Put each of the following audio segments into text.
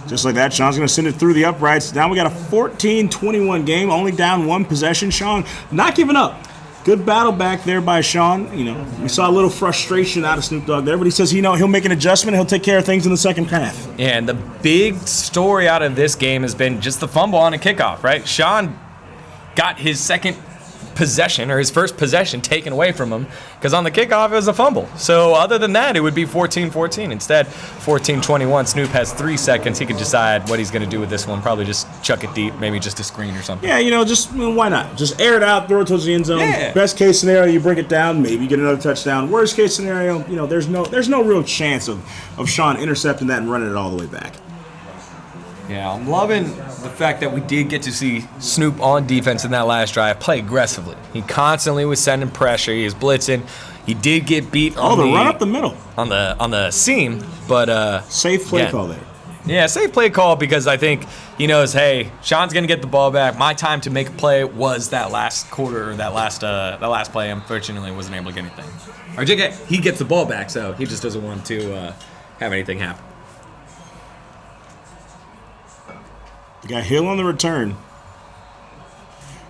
Just like that, Sean's going to send it through the uprights. Now we got a 14-21 game, only down one possession. Sean not giving up. Good battle back there by Sean. We saw a little frustration out of Snoop Dogg there, but he says he'll make an adjustment and he'll take care of things in the second half. Yeah, and the big story out of this game has been just the fumble on a kickoff, right? Sean got his second possession, or his first possession, taken away from him because on the kickoff it was a fumble. So other than that, it would be 14-14. Instead, 14-21. Snoop has 3 seconds. He could decide what he's going to do with this one. Probably just chuck it deep, maybe just a screen or something. Yeah, why not? Just air it out, throw it towards the end zone. Yeah. Best case scenario, you bring it down, maybe get another touchdown. Worst case scenario, there's no real chance of Sean intercepting that and running it all the way back. Yeah, I'm loving the fact that we did get to see Snoop on defense in that last drive play aggressively. He constantly was sending pressure. He was blitzing. He did get beat on the run up the middle on the seam, but safe play call there. Yeah, safe play call because I think he knows, hey, Sean's gonna get the ball back. My time to make a play was that last quarter, or that last play. Unfortunately, wasn't able to get anything. Or he gets the ball back, so he just doesn't want to have anything happen. You got Hill on the return.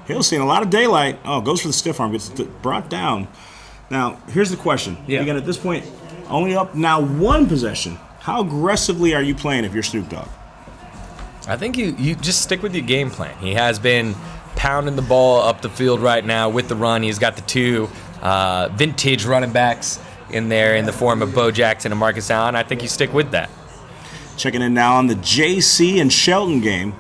Hill's seeing a lot of daylight. Oh, goes for the stiff arm, gets brought down. Now, here's the question. Yeah. Again, at this point, only up now one possession. How aggressively are you playing if you're Snoop Dogg? I think you just stick with your game plan. He has been pounding the ball up the field right now with the run. He's got the 2 vintage running backs in there in the form of Bo Jackson and Marcus Allen. I think you stick with that. Checking in now on the JC and Sheldon game.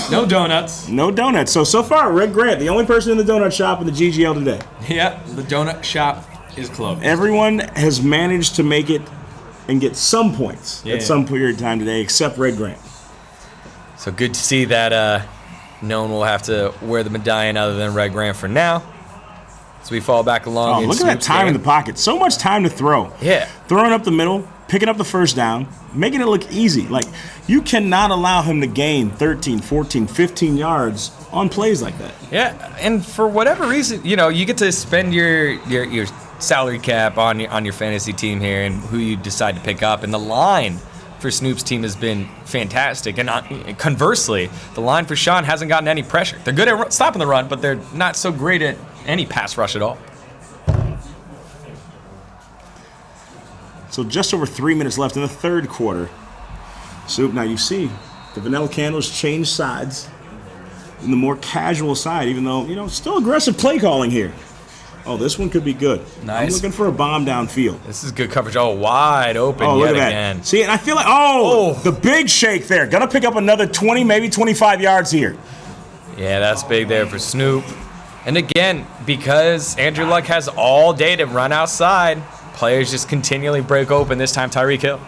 No donuts. No donuts. So far, Red Grant, the only person in the donut shop in the GGL today. Yeah, the donut shop is closed. Everyone has managed to make it and get some points at some period of time today, except Red Grant. So good to see that no one will have to wear the medallion other than Red Grant for now. So we fall back along. Oh, look at that time in the pocket. So much time to throw. Yeah. Throwing up the middle, picking up the first down, making it look easy. Like, you cannot allow him to gain 13, 14, 15 yards on plays like that. Yeah, and for whatever reason, you get to spend your salary cap on your fantasy team here and who you decide to pick up. And the line for Snoop's team has been fantastic. And conversely, the line for Sean hasn't gotten any pressure. They're good at stopping the run, but they're not so great at any pass rush at all. So just over 3 minutes left in the third quarter. Snoop, now you see the vanilla candles change sides in the more casual side, even though, still aggressive play calling here. Oh, this one could be good. Nice. I'm looking for a bomb downfield. This is good coverage. Oh, wide open look yet at again. That. See, and I feel like, the big shake there. Gonna pick up another 20, maybe 25 yards here. Yeah, that's big there for Snoop. And again, because Andrew Luck has all day to run outside, players just continually break open, this time Tyreek Hill.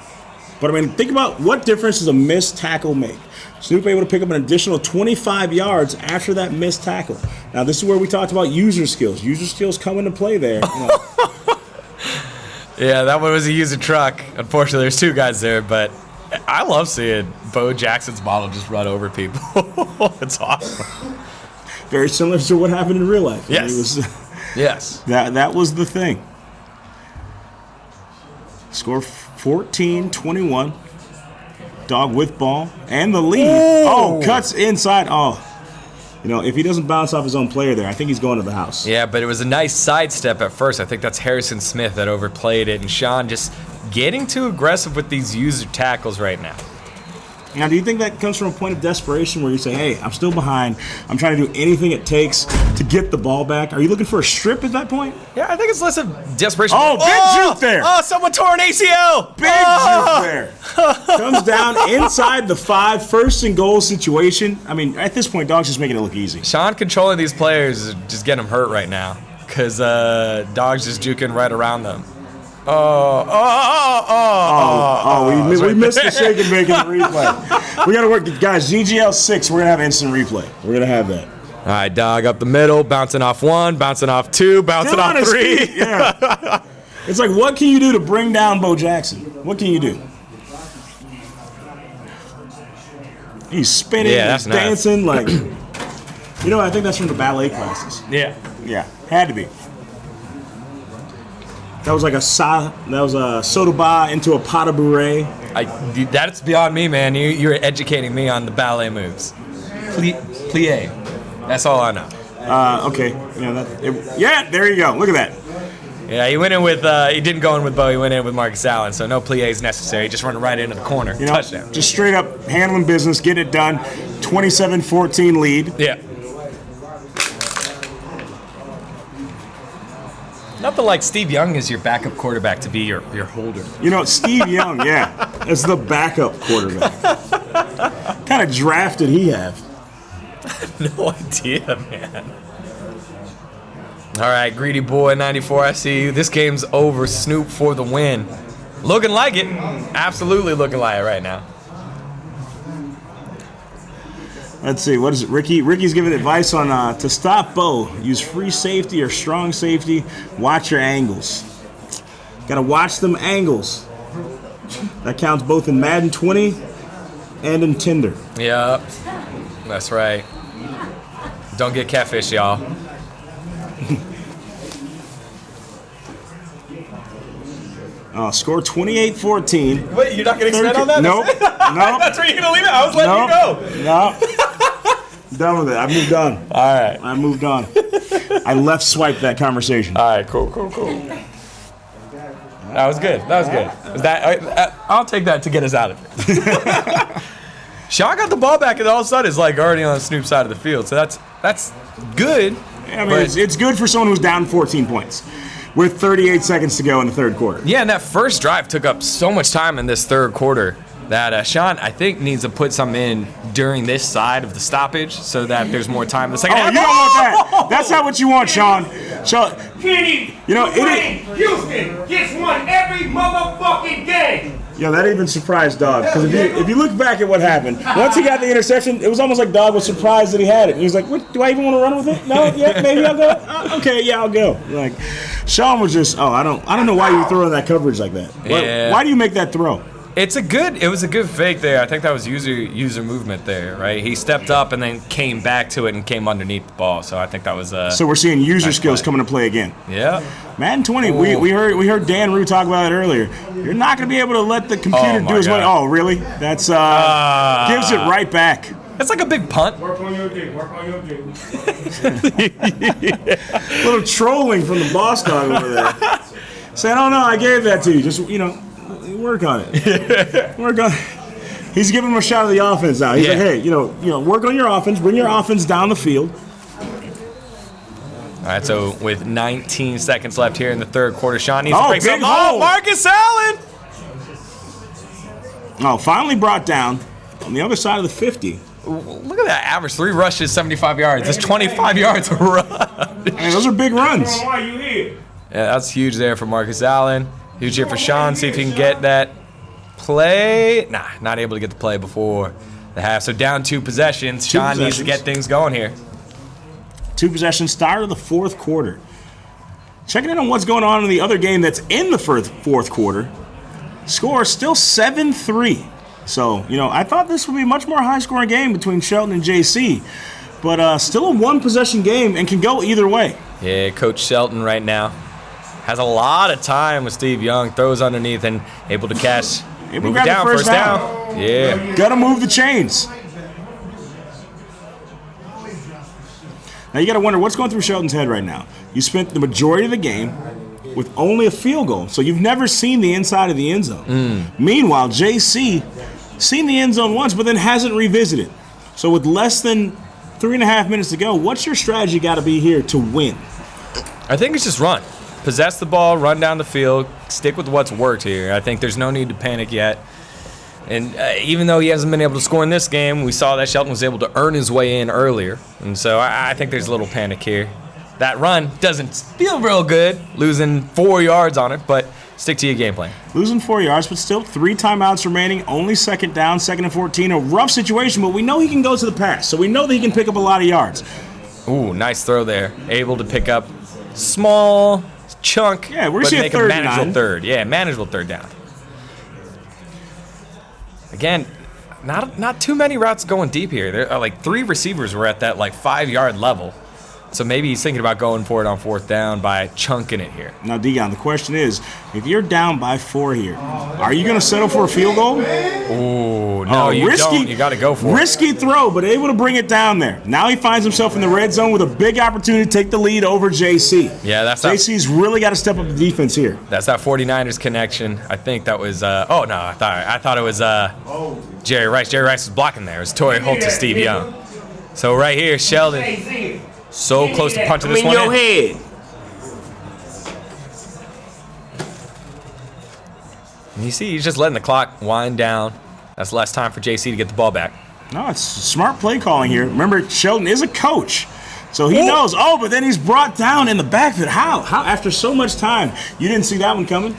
But, think about what difference does a missed tackle make. Snoop able to pick up an additional 25 yards after that missed tackle. Now, this is where we talked about user skills. User skills come into play there. Yeah, that one was a user truck. Unfortunately, there's 2 guys there, but I love seeing Bo Jackson's model just run over people. It's awesome. Very similar to what happened in real life. Yes. Yes. That was the thing. Score 14-21. Dog with ball and the lead. Oh, cuts inside. Oh, if he doesn't bounce off his own player there, I think he's going to the house. Yeah, but it was a nice sidestep at first. I think that's Harrison Smith that overplayed it, and Sean just getting too aggressive with these user tackles right now. Now, do you think that comes from a point of desperation where you say, hey, I'm still behind. I'm trying to do anything it takes to get the ball back? Are you looking for a strip at that point? Yeah, I think it's less of desperation. Oh, big juke there. Oh, someone tore an ACL. Big juke there. Comes down inside the 5, first and goal situation. At this point, Dog's just making it look easy. Sean controlling these players is just getting them hurt right now because Dog's just juking right around them. We missed the shake and bake in the replay. We got to work, guys. GGL 6, we're gonna have instant replay. We're gonna have that. All right, Dog up the middle, bouncing off 1, bouncing off 2, bouncing off 3. Yeah. It's like, what can you do to bring down Bo Jackson? What can you do? He's spinning, he's dancing, like, I think that's from the ballet classes. Yeah, had to be. That was like a soda bar into a pot of bourrée. That's beyond me, man. You're educating me on the ballet moves. Plie. That's all I know. Okay. Yeah, there you go. Look at that. Yeah, he went in with. He didn't go in with Bo. He went in with Marcus Allen. So no plies necessary. Just running right into the corner. Touchdown. Just straight up handling business, get it done. 27-14 lead. Yeah. Nothing like Steve Young is your backup quarterback to be your holder. Steve Young, yeah, is the backup quarterback. What kind of draft did he have? No idea, man. All right, Greedy Boy 94, I see you. This game's over. Snoop for the win. Looking like it. Absolutely looking like it right now. Let's see, what is it? Ricky's giving advice on to stop Bo. Use free safety or strong safety. Watch your angles. Got to watch them angles. That counts both in Madden 20 and in Tinder. Yep, that's right. Don't get catfish, y'all. Score 28-14. Wait, you're not going to expand on that? Nope. Nope. That's where you're going to leave it? I was letting you go. No. Done with it. I moved on. All right. I moved on. I left swiped that conversation. All right, cool. That was good. I'll take that to get us out of it. Sean got the ball back, and all of a sudden it's like already on Snoop's side of the field. So that's good. I mean, it's good for someone who's down 14 points with 38 seconds to go in the third quarter. Yeah, and that first drive took up so much time in this third quarter that Sean, I think, needs to put some in during this side of the stoppage so that there's more time in the second half. You don't want that. That's not what you want, Sean. Kenny, Houston gets one every motherfucking game. Yeah, that even surprised Dog. Because if you look back at what happened, once he got the interception, it was almost like Dog was surprised that he had it. And he was like, "What? Do I even want to run with it? No, yeah, maybe I'll go. Okay, yeah, I'll go." Like, Sean was just, I don't know why you were throwing that coverage like that. Why do you make that throw? It was a good fake there. I think that was user movement there, right? He stepped up and then came back to it and came underneath the ball. So I think that was So we're seeing user skills coming to play again. Yeah. Madden 20, we heard Dan Rue talk about it earlier. You're not going to be able to let the computer do his way. Oh, really? That's gives it right back. It's like a big punt. Work on your game. Little trolling from the boss dog over there. Saying, "Oh no, I gave that to you. Just work on it. Work on it." He's giving him a shot of the offense now. He's like, "Hey, work on your offense. Bring your offense down the field." All right, so with 19 seconds left here in the third quarter, Sean needs to break something. Hole. Oh, Marcus Allen! Finally brought down on the other side of the 50. Look at that average. 3 rushes, 75 yards. That's 25 yards a rush. Man, those are big runs. Why you here? Yeah, that's huge there for Marcus Allen. Huge here for Sean. See if he can get that play. Nah, not able to get the play before the half. So down 2 possessions. Sean needs to get things going here. 2 possessions, start of the fourth quarter. Checking in on what's going on in the other game that's in the fourth quarter. Score still 7-3. So, I thought this would be a much more high-scoring game between Sheldon and JC. But still a 1-possession game and can go either way. Yeah, Coach Sheldon right now has a lot of time with Steve Young. Throws underneath and able to catch. Move it down, first down. Yeah. Got to move the chains. Now you got to wonder what's going through Sheldon's head right now. You spent the majority of the game with only a field goal, so you've never seen the inside of the end zone. Meanwhile, JC seen the end zone once, but then hasn't revisited. So with less than 3.5 minutes to go, what's your strategy got to be here to win? I think it's just run. Possess the ball, run down the field, stick with what's worked here. I think there's no need to panic yet. And even though he hasn't been able to score in this game, we saw that Sheldon was able to earn his way in earlier. And so I think there's a little panic here. That run doesn't feel real good, losing 4 yards on it, but stick to your game plan. Losing 4 yards, but still 3 timeouts remaining, only second down, 2nd and 14. A rough situation, but we know he can go to the pass, so we know that he can pick up a lot of yards. Ooh, nice throw there. Able to pick up small chunk, yeah, we're but seeing make a a manageable third. Yeah, manageable third down. Again, not too many routes going deep here. There are like 3 receivers were at that 5-yard level. So maybe he's thinking about going for it on 4th down by chunking it here. Now, Dion, the question is, if you're down by 4 here, are you going to settle for a field goal? Ooh, no, you don't. You got to go for it. Risky throw, but able to bring it down there. Now he finds himself in the red zone with a big opportunity to take the lead over JC. Yeah, that's JC's really got to step up the defense here. That's that 49ers connection. I think that was. I thought it was Jerry Rice. Jerry Rice was blocking there. It was Torrey Holt to Steve Young. So right here, Sheldon. So close to punching this one in. Head. And you see, he's just letting the clock wind down. That's less time for JC to get the ball back. No, it's smart play calling here. Remember, Sheldon is a coach, so he knows. Oh, but then he's brought down in the backfield. How? After so much time, you didn't see that one coming?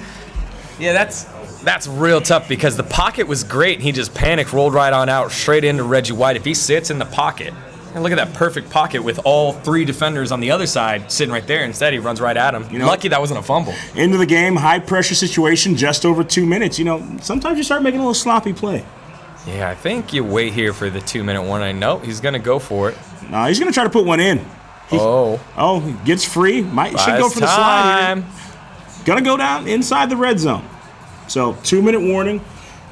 Yeah, that's real tough because the pocket was great. And he just panicked, rolled right on out, straight into Reggie White. If he sits in the pocket. And look at that perfect pocket with all 3 defenders on the other side sitting right there. Instead, he runs right at him. Lucky that wasn't a fumble. Into the game, high-pressure situation, just over 2 minutes. Sometimes you start making a little sloppy play. Yeah, I think you wait here for the 2-minute warning. Nope, he's going to go for it. No, he's going to try to put one in. He gets free. Should go for the slide here. Going to go down inside the red zone. So, 2-minute warning.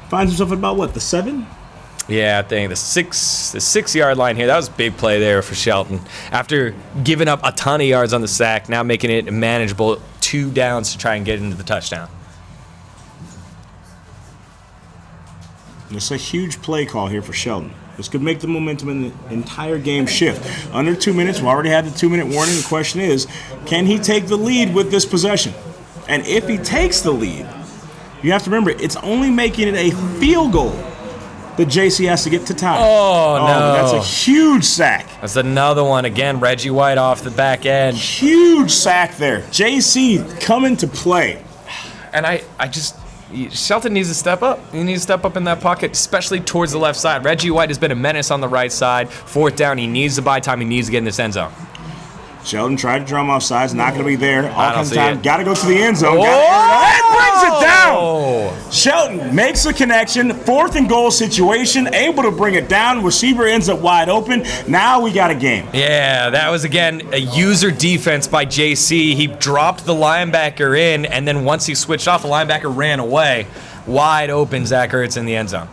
Finds himself at about, the 7? Yeah, I think the 6-yard line here. That was a big play there for Sheldon. After giving up a ton of yards on the sack, now making it manageable. 2 downs to try and get into the touchdown. It's a huge play call here for Sheldon. This could make the momentum in the entire game shift. Under 2 minutes, we already had the 2-minute warning. The question is, can he take the lead with this possession? And if he takes the lead, you have to remember, it's only making it a field goal that JC has to get to tie. Oh, no. That's a huge sack. That's another one. Again, Reggie White off the back end. Huge sack there. JC coming to play. And Shelton needs to step up. He needs to step up in that pocket, especially towards the left side. Reggie White has been a menace on the right side. 4th down, he needs to buy time. He needs to get in this end zone. Sheldon tried to drum off sides, not going to be there. I don't see it. Got to go to the end zone. And brings it down. Sheldon makes the connection. 4th and goal situation, able to bring it down. Receiver ends up wide open. Now we got a game. Yeah, that was, again, a user defense by JC. He dropped the linebacker in, and then once he switched off, the linebacker ran away. Wide open, Zach Ertz in the end zone.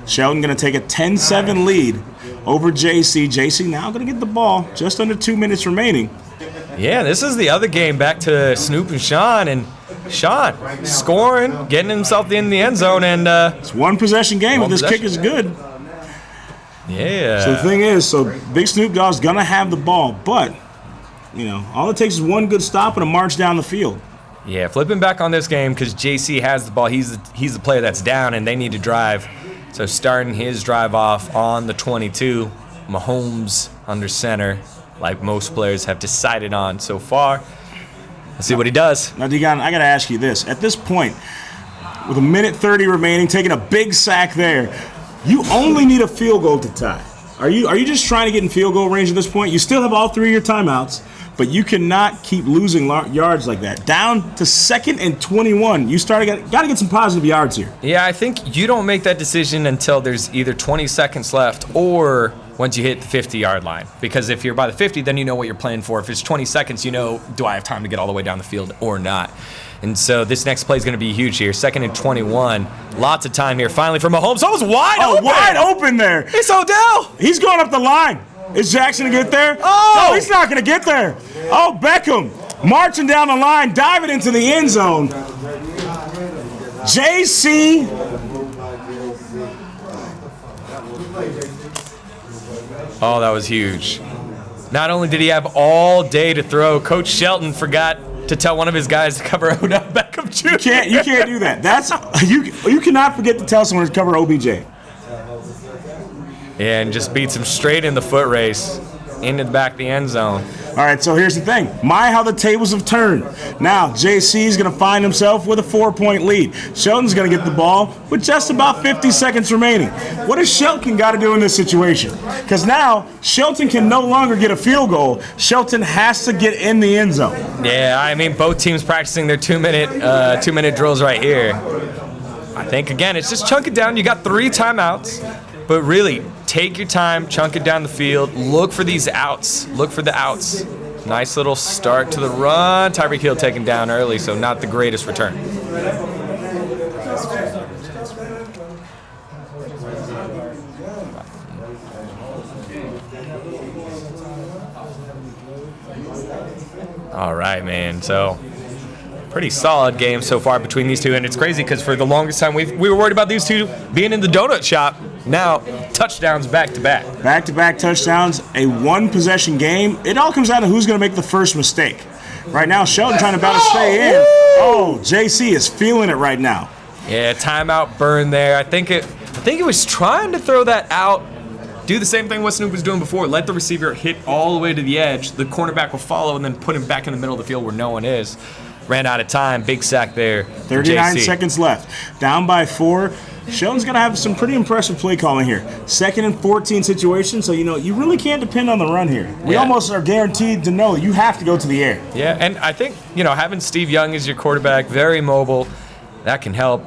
Sheldon going to take a 10-7 lead over JC. JC now going to get the ball. Just under 2 minutes remaining. Yeah, this is the other game back to Snoop and Sean. And Sean scoring, getting himself in the end zone. And it's one possession game, but this kick is good. Yeah. So the thing is, Big Snoop Dogg's going to have the ball. But, all it takes is one good stop and a march down the field. Yeah, flipping back on this game because JC has the ball. He's the player that's down, and they need to drive. So starting his drive off on the 22, Mahomes under center, like most players have decided on so far. Let's see what he does. Now, Degon, I got to ask you this. At this point, with 1:30 remaining, taking a big sack there, you only need a field goal to tie. Are you just trying to get in field goal range at this point? You still have all 3 of your timeouts, but you cannot keep losing yards like that. Down to 2nd and 21. You got to get some positive yards here. Yeah, I think you don't make that decision until there's either 20 seconds left or once you hit the 50-yard line. Because if you're by the 50, then you know what you're playing for. If it's 20 seconds, do I have time to get all the way down the field or not? And so this next play is going to be huge here. 2nd and 21. Lots of time here. Finally for Mahomes. Oh, it was wide open. Wide open there. It's Odell. He's going up the line. Is Jackson going to get there? Oh! No, he's not going to get there. Oh, Beckham marching down the line, diving into the end zone. JC. Oh, that was huge. Not only did he have all day to throw, Coach Shelton forgot to tell one of his guys to cover Odell Beckham Jr. You can't do that. That's you cannot forget to tell someone to cover OBJ. And just beats him straight in the foot race into the back of the end zone. All right, so here's the thing. How the tables have turned. Now, JC's going to find himself with a 4-point lead. Sheldon's going to get the ball with just about 50 seconds remaining. What does Sheldon got to do in this situation? Because now, Sheldon can no longer get a field goal. Sheldon has to get in the end zone. Yeah, I mean, both teams practicing their 2-minute drills right here. I think, again, it's just chunk it down. You got 3 timeouts. But really, take your time, chunk it down the field, look for these outs. Look for the outs. Nice little start to the run. Tyreek Hill taken down early, so not the greatest return. All right, man. So pretty solid game so far between these two, and it's crazy because for the longest time we were worried about these two being in the donut shop. Now touchdowns back to back. Back-to-back touchdowns, a one-possession game. It all comes down to who's going to make the first mistake. Right now, Sheldon trying to battle stay in. Oh, JC is feeling it right now. Yeah, timeout burn there. I think it was trying to throw that out. Do the same thing what Snoop was doing before. Let the receiver hit all the way to the edge. The cornerback will follow and then put him back in the middle of the field where no one is. Ran out of time. Big sack there. 39 seconds left. Down by 4. Sheldon's going to have some pretty impressive play calling here. 2nd and 14 situation, so, you really can't depend on the run here. We almost are guaranteed to know you have to go to the air. Yeah, and I think, having Steve Young as your quarterback, very mobile, that can help.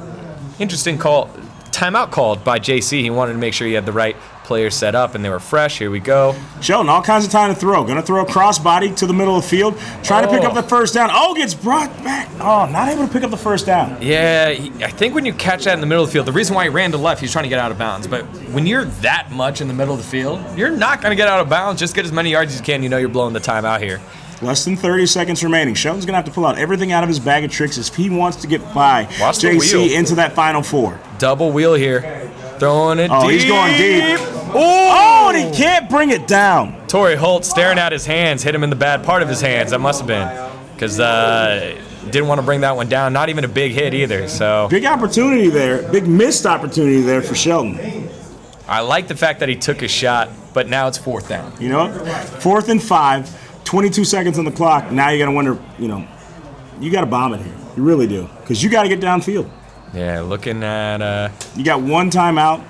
Interesting call. Timeout called by JC. He wanted to make sure he had the right players set up, and they were fresh. Here we go. Sheldon, all kinds of time to throw. Going to throw a crossbody to the middle of the field. Trying to pick up the first down. Oh, gets brought back. Oh, not able to pick up the first down. Yeah, I think when you catch that in the middle of the field, the reason why he ran to left, he's trying to get out of bounds. But when you're that much in the middle of the field, you're not going to get out of bounds. Just get as many yards as you can. You're blowing the time out here. Less than 30 seconds remaining. Sheldon's going to have to pull out everything out of his bag of tricks if he wants to get by JC into that Final Four. Double wheel here. Throwing it deep. Oh, he's going deep. Oh, and he can't bring it down. Torrey Holt staring at his hands. Hit him in the bad part of his hands. That must have been. Because didn't want to bring that one down. Not even a big hit either. So big opportunity there. Big missed opportunity there for Sheldon. I like the fact that he took a shot, but now it's 4th down. You know what? 4th and 5, 22 seconds on the clock. Now you got to wonder, you got to bomb it here. You really do. Because you got to get downfield. Yeah, looking at... You got one timeout.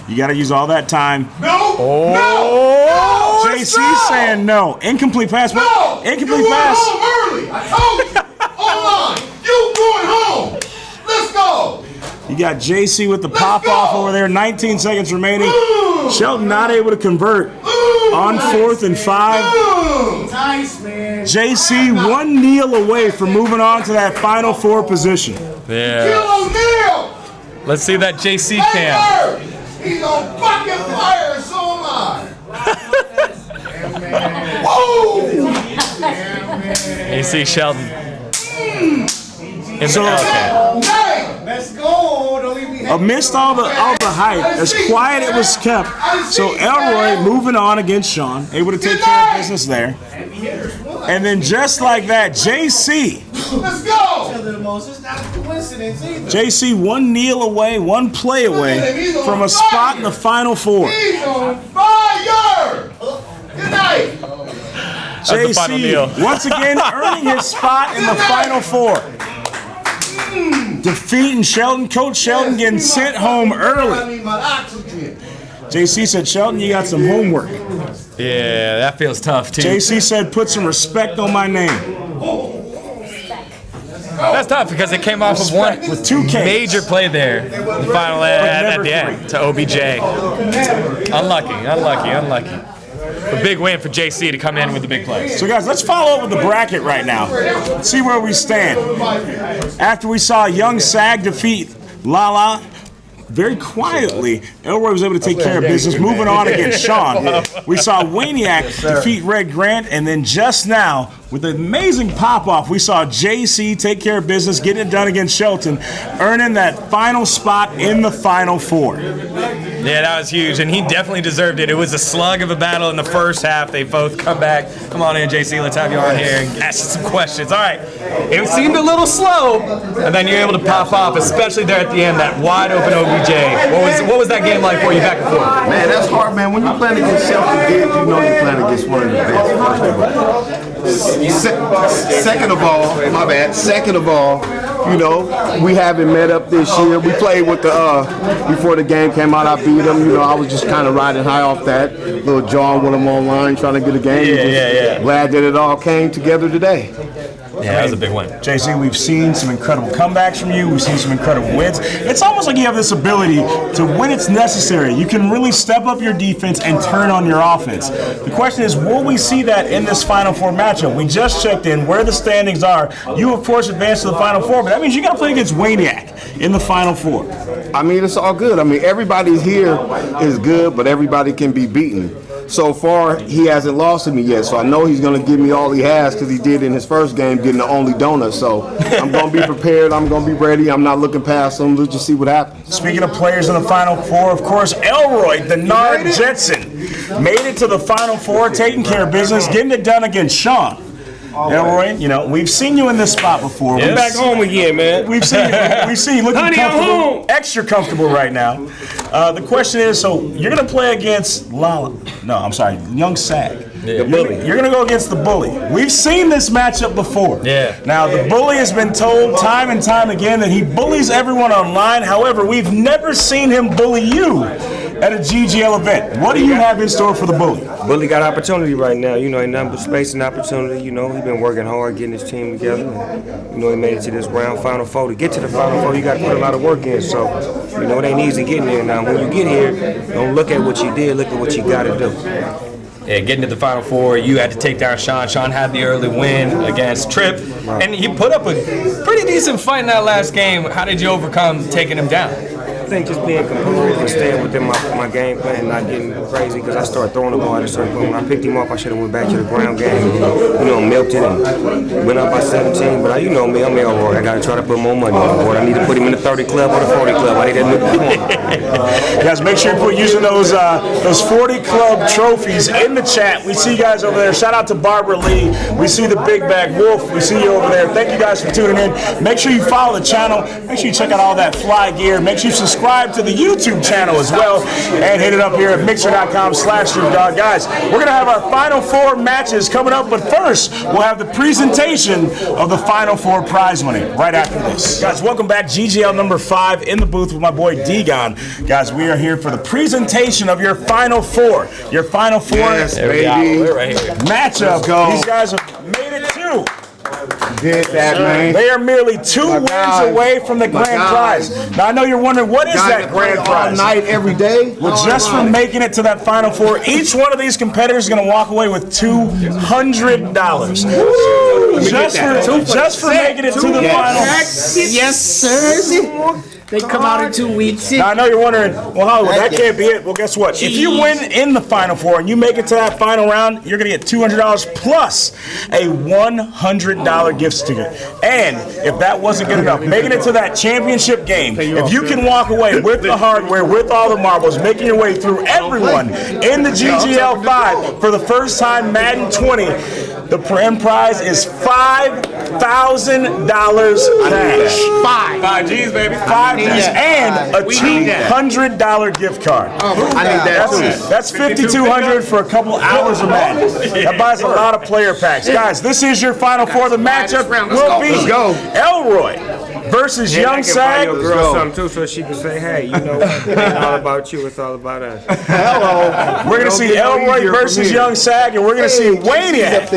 You got to use all that time. No! Oh! JC saying no. Incomplete pass. No! Incomplete you pass. Home early. I told you. Online. You going home. Let's go. You got JC with the pop-off over there. 19 seconds remaining. Sheldon not able to convert on 4th and 5. Nice, man. JC one kneel away from moving on to that Final Four position. Yeah. Kill Let's see that JC cam. He's on fucking fire, and so am I. Whoa! You see Sheldon. Hey, let's go. Don't leave me hanging. Amidst all the hype, as quiet it was kept. So Elroy moving on against Sean, able to take care of business there. And then just like that, JC. Let's go. It's not a coincidence either. JC one kneel away, one play away from a spot in the Final Four. He's on fire. Good night. JC once again earning his spot in the Final Four. Defeating Sheldon. Coach Sheldon getting sent home early. JC said, Sheldon, you got some homework. Yeah, that feels tough, too. JC said, put some respect on my name. That's tough because it came off of one with 2 Ks. Major play there. The final at the end to OBJ. Unlucky. A big win for JC to come in with the big play. So, guys, let's follow up with the bracket right now. Let's see where we stand. After we saw Young Sag defeat Lala, very quietly, Elroy was able to take care of business. Moving on against Sean. We saw Waniac defeat Red Grant, and then just now, with an amazing pop-off, we saw JC take care of business, getting it done against Shelton, earning that final spot in the Final Four. Yeah, that was huge, and he definitely deserved it. It was a slug of a battle in the first half. They both come back. Come on in, JC. Let's have you on here and ask you some questions. All right. It seemed a little slow, and then you're able to pop off, especially there at the end, that wide-open OBJ. What was that game like for you back and forth? Man, that's hard, man. When you're playing against Sheldon, you know you're playing against one of the best. Second of all, we haven't met up this year. We played with before the game came out, I beat them. I was just kind of riding high off that. Little John with him online trying to get a game. Yeah. Glad that it all came together today. Yeah, that was a big win. JC, we've seen some incredible comebacks from you. We've seen some incredible wins. It's almost like you have this ability to, when it's necessary, you can really step up your defense and turn on your offense. The question is, will we see that in this Final Four matchup? We just checked in where the standings are. You, of course, advanced to the Final Four, but that means you got to play against Waniac in the Final Four. I mean, it's all good. I mean, everybody here is good, but everybody can be beaten. So far, he hasn't lost to me yet, so I know he's going to give me all he has because he did in his first game, getting the only donut. So I'm going to be prepared. I'm going to be ready. I'm not looking past him. Let's just see what happens. Speaking of players in the Final Four, of course, Elroy, the Nard Jetson, made it to the Final Four, taking care of business, getting it done against Sean. Elroy, you know, we've seen you in this spot before. I'm back home again, man. We've seen you looking Honey, I'm comfortable, home. extra comfortable right now. The question is, so you're going to play against Young Sag. Yeah. You're going to go against the Bully. We've seen this matchup before. Yeah. Now, the Bully has been told time and time again that he bullies everyone online. However, we've never seen him bully you at a GGL event. What do you have in store for the Bully? Bully got opportunity right now. You know, ain't nothing but space and opportunity. You know, he's been working hard getting his team together. And, you know, he made it to this round Final Four. To get to the Final Four, you got to put a lot of work in. So, you know, it ain't easy getting there. Now, when you get here, don't look at what you did. Look at what you got to do. Yeah, getting to the Final Four, you had to take down Sean. Sean had the early win against Tripp, and he put up a pretty decent fight in that last game. How did you overcome taking him down? I think just being composed and staying within my game plan, not getting crazy, because I started throwing the ball at a certain point. When I picked him up, I should have went back to the ground game, you know, milked it and went up by 17. But you know me, I'm Elroy. I got to try to put more money on the board. I need to put him in the 30 club or the 40 club. I need that new Guys, make sure you put using those 40 club trophies in the chat. We see you guys over there. Shout out to Barbara Lee. We see the Big Bag Wolf. We see you over there. Thank you guys for tuning in. Make sure you follow the channel. Make sure you check out all that fly gear. Make sure you subscribe to the YouTube channel as well, and hit it up here at mixer.com/SnoopDogg. Guys, we're going to have our Final Four matches coming up, but first, we'll have the presentation of the Final Four prize money right after this. Guys, welcome back. GGL number 5 in the booth with my boy D-Gon. Guys, we are here for the presentation of your Final Four. Your Final Four We're right here. matchup. go. These guys have made it too. Did that, man. They are merely 2 wins away from the grand prize. Now, I know you're wondering, what is that grand prize? All night, every day. Well, just for making it to that Final Four, each one of these competitors is going to walk away with $200. Just for making it to the final. Yes, sir. They come out in 2 weeks. Now, I know you're wondering, well, Hollywood, that can't be it. Well, guess what? If you win in the Final Four and you make it to that final round, you're going to get $200 plus a $100 gift certificate. And if that wasn't good enough, making it to that championship game, if you can walk away with the hardware, with all the marbles, making your way through everyone in the GGL 5 for the first time Madden 20, the grand prize is $5,000 cash. 5 G's, baby. 5 G's and a $200 gift card. I need that too. That's $5,200 for a couple hours of Madden. That buys a lot of player packs. Guys, this is your Final Four. The matchup will be Elroy versus Young Sag. Your girl something too, so she can say, hey, you know, it ain't all about you, it's all about us. Hello. We're going to see Elroy versus Young Sag, and we're going to see Waniac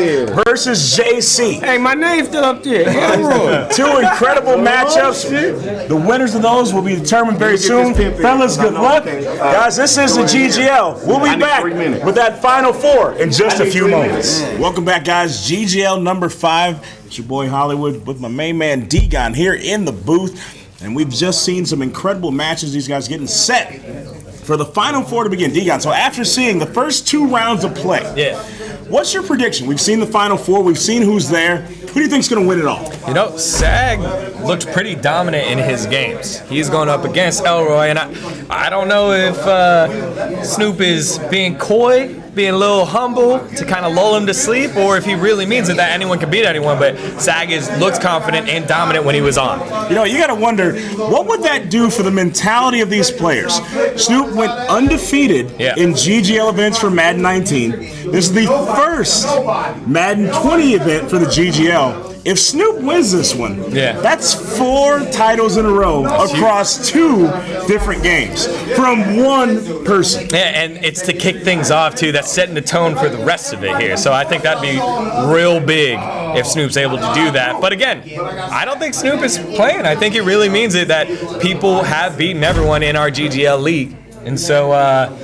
versus JC. Hey, my name's still up there. Elroy. 2 incredible matchups. The winners of those will be determined very soon. Fellas, good luck. Guys, this is the GGL. We'll be back with that Final Four in just a few moments. Welcome back, guys. GGL number 5. It's your boy Hollywood with my main man D-Gon here in the booth. And we've just seen some incredible matches. These guys getting set for the Final Four to begin. D-Gon, so after seeing the first 2 rounds of play, what's your prediction? We've seen the Final Four. We've seen who's there. Who do you think's going to win it all? You know, Sag looked pretty dominant in his games. He's going up against Elroy, and I don't know if Snoop is being coy, being a little humble to kind of lull him to sleep, or if he really means it that anyone can beat anyone. But Sag looks confident and dominant when he was on. You know, you got to wonder, what would that do for the mentality of these players? Snoop went undefeated in GGL events for Madden 19. This is the first Madden 20 event for the GGL. If Snoop wins this one, that's 4 titles in a row across 2 different games from one person. Yeah, and it's to kick things off, too. That's setting the tone for the rest of it here. So I think that'd be real big if Snoop's able to do that. But again, I don't think Snoop is playing. I think it really means it that people have beaten everyone in our GGL league. And so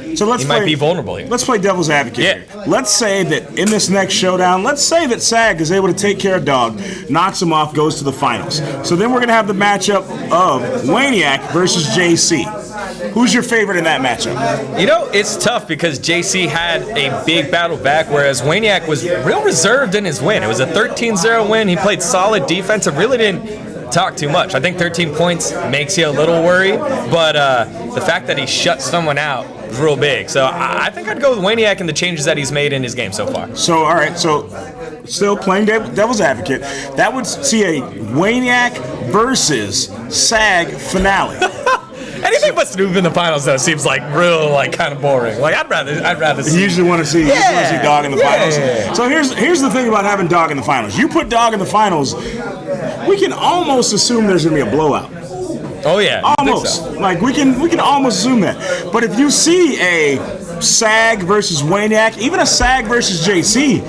he might be vulnerable here. Let's play devil's advocate Yeah. here. Let's say that in this next showdown, let's say that SAG is able to take care of Dog, knocks him off, goes to the finals. So then we're going to have the matchup of Waniac versus JC. Who's your favorite in that matchup? You know, it's tough because JC had a big battle back, whereas Waniac was real reserved in his win. It was a 13-0 win. He played solid defense. It really didn't talk too much. I think 13 points makes you a little worried, but the fact that he shut someone out is real big. So I think I'd go with Waniac and the changes that he's made in his game so far. So, all right, so still playing devil's advocate, that would see a Waniac versus SAG finale. Anything but Snoop in the finals though seems like real, like kind of boring. Like I'd rather see. You usually want to see Dog in the finals. Yeah. So here's the thing about having Dog in the finals. You put Dog in the finals, we can almost assume there's gonna be a blowout. Oh yeah, I think Almost. so. Like we can almost assume that. But if you see a SAG versus Waniac, even a SAG versus JC,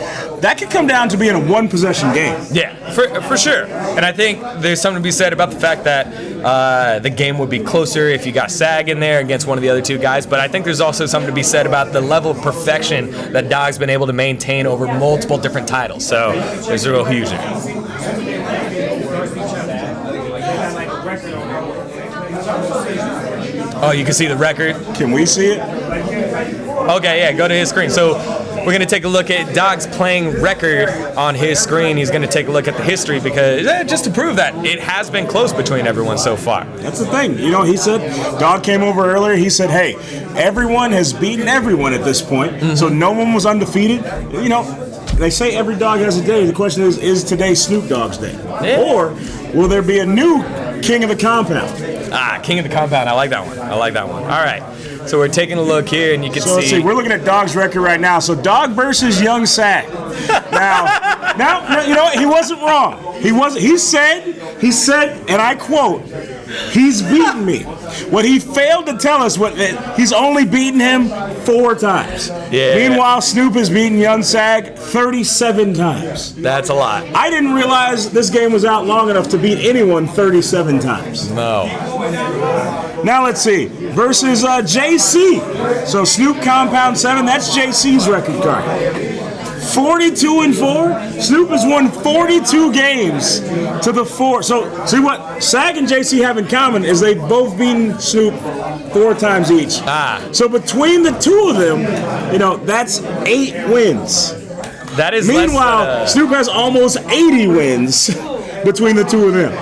that could come down to being a one-possession game. Yeah, for sure. And I think there's something to be said about the fact that the game would be closer if you got SAG in there against one of the other two guys. But I think there's also something to be said about the level of perfection that Dog's been able to maintain over multiple different titles. So there's a real huge difference. Oh, you can see the record. Can we see it? Okay, yeah, go to his screen. So we're going to take a look at Dog's playing record on his screen. He's going to take a look at the history because just to prove that it has been close between everyone so far. That's the thing. You know, he said, Dog came over earlier. He said, hey, everyone has beaten everyone at this point. So no one was undefeated. You know, they say every dog has a day. The question is today Snoop Dogg's day? Yeah. Or will there be a new King of the Compound? King of the Compound. I like that one. All right. So we're taking a look here, and you can So let's see. We're looking at Dog's record right now. So Dog versus Young Sag. Now, you know what? He wasn't wrong. He said, and I quote, he's beaten me. What he failed to tell us was that he's only beaten him 4 times. Yeah. Meanwhile, Snoop has beaten Young Sag 37 times. That's a lot. I didn't realize this game was out long enough to beat anyone 37 times. No. Now let's see. Versus JC. So Snoop Compound 7, that's JC's record card. 42-4. Snoop has won 42 games to the 4. So see what SAG and JC have in common is they've both beaten Snoop 4 times each. So between the two of them, you know, that's 8 wins. That is. Meanwhile, Snoop has almost 80 wins between the two of them.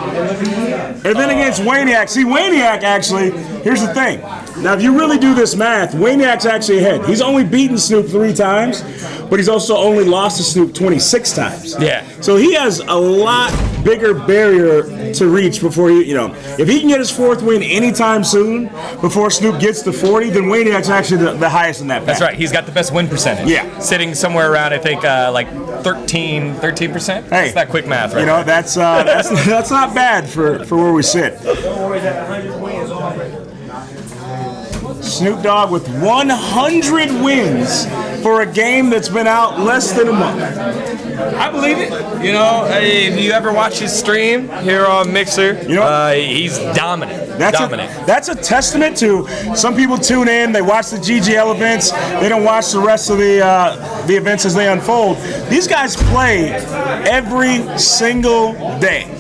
And then against Waniac, see, Waniac actually, here's the thing. Now, if you really do this math, Waniac's actually ahead. He's only beaten Snoop 3 times, but he's also only lost to Snoop 26 times. Yeah. So he has a lot bigger barrier to reach before he, you know, if he can get his 4th win anytime soon before Snoop gets to 40, then Waniac's actually the highest in that pack. That's right. He's got the best win percentage. Yeah. Sitting somewhere around, I think, like 13%. Hey, it's that quick math, right? You know, that's not bad for where we sit. Snoop Dogg with 100 wins for a game that's been out less than a month. I believe it. You know, if you ever watch his stream here on Mixer, You know, he's dominant. That's a testament to some people tune in, they watch the GGL events, they don't watch the rest of the events as they unfold. These guys play every single day.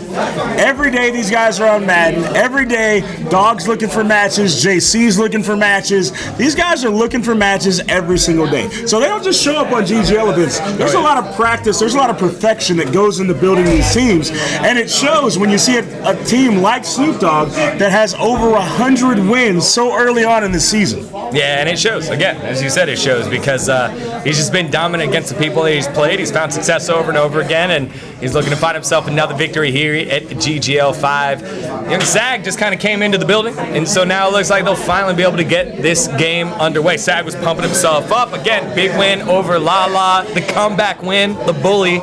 Every day these guys are on Madden. Every day, Dog's looking for matches. JC's looking for matches. These guys are looking for matches every single day. So they don't just show up on GGL events. There's a lot of practice. There's a lot of perfection that goes into building these teams. And it shows when you see a team like Snoop Dogg that has over 100 wins so early on in the season. Yeah, and it shows. Again, as you said, it shows because he's just been dominant against the people that he's played. He's found success over and over again, and he's looking to find himself another victory here at GGL 5. Young Sag just kind of came into the building, and so now it looks like they'll finally be able to get this game underway. Sag was pumping himself up. Again, big win over Lala. The comeback win, the bully.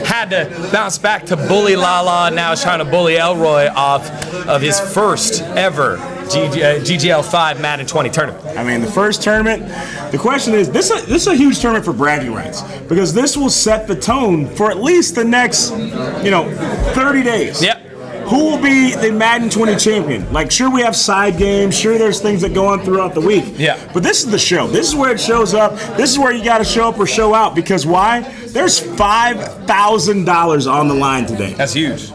Had to bounce back to bully Lala, and now is trying to bully Elroy off of his first ever GGL 5 Madden 20 tournament. I mean, the first tournament, the question is, this is a huge tournament for bragging rights because this will set the tone for at least the next, 30 days. Yep. Who will be the Madden 20 champion? Like, sure, we have side games. Sure, there's things that go on throughout the week. Yeah. But this is the show. This is where it shows up. This is where you got to show up or show out because why? There's $5,000 on the line today. That's huge.